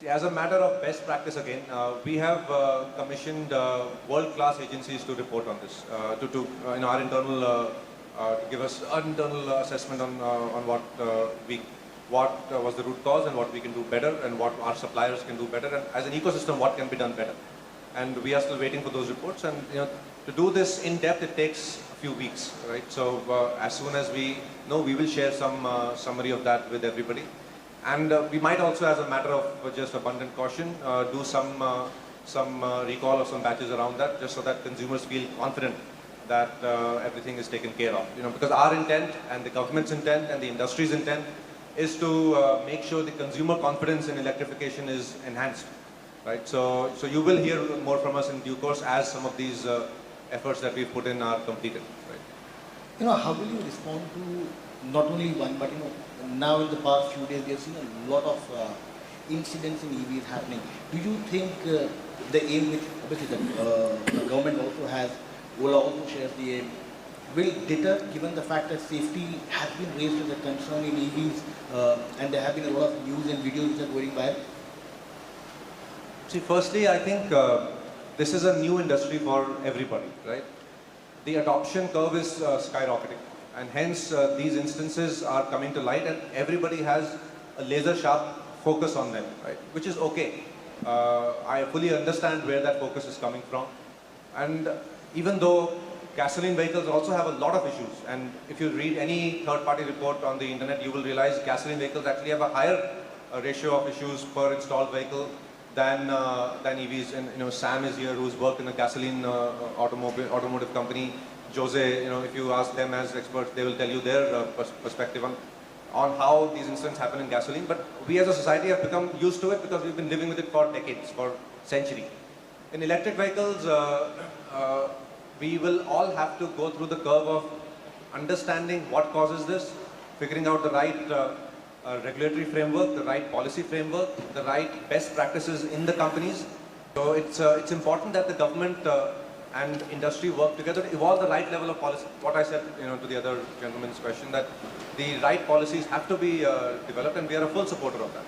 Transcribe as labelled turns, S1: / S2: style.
S1: As a matter of best practice again, we have commissioned world-class agencies to report on this, to in our internal, to give us an internal assessment on what was the root cause and what we can do better and what our suppliers can do better, and as an ecosystem what can be done better. And we are still waiting for those reports, and to do this in depth it takes a few weeks, right? So as soon as we know, we will share some summary of that with everybody. And we might also, as a matter of just abundant caution, do some recall of some batches around that, just so that consumers feel confident that everything is taken care of. Because our intent and the government's intent and the industry's intent is to make sure the consumer confidence in electrification is enhanced, right? So you will hear more from us in due course as some of these efforts that we've put in are completed, right?
S2: How will you respond to not only one, but now in the past few days we have seen a lot of incidents in EVs happening. Do you think the aim, which obviously the government also has, OLA also shares the aim, will deter, given the fact that safety has been raised as a concern in EVs and there have been a lot of news and videos which are going viral?
S1: See, firstly, I think this is a new industry for everybody, right? The adoption curve is skyrocketing, and hence these instances are coming to light, and everybody has a laser sharp focus on them, right? Which is okay. I fully understand where that focus is coming from, and even though gasoline vehicles also have a lot of issues, and if you read any third-party report on the internet, you will realize gasoline vehicles actually have a higher ratio of issues per installed vehicle than EVs. And Sam is here, who's worked in a gasoline automotive company. Jose, if you ask them as experts, they will tell you their perspective on how these incidents happen in gasoline. But we as a society have become used to it because we've been living with it for decades, for centuries. In electric vehicles, we will all have to go through the curve of understanding what causes this, figuring out the right regulatory framework, the right policy framework, the right best practices in the companies. So it's important that the government and industry work together to evolve the right level of policy. What I said, to the other gentleman's question, that the right policies have to be developed, and we are a full supporter of that.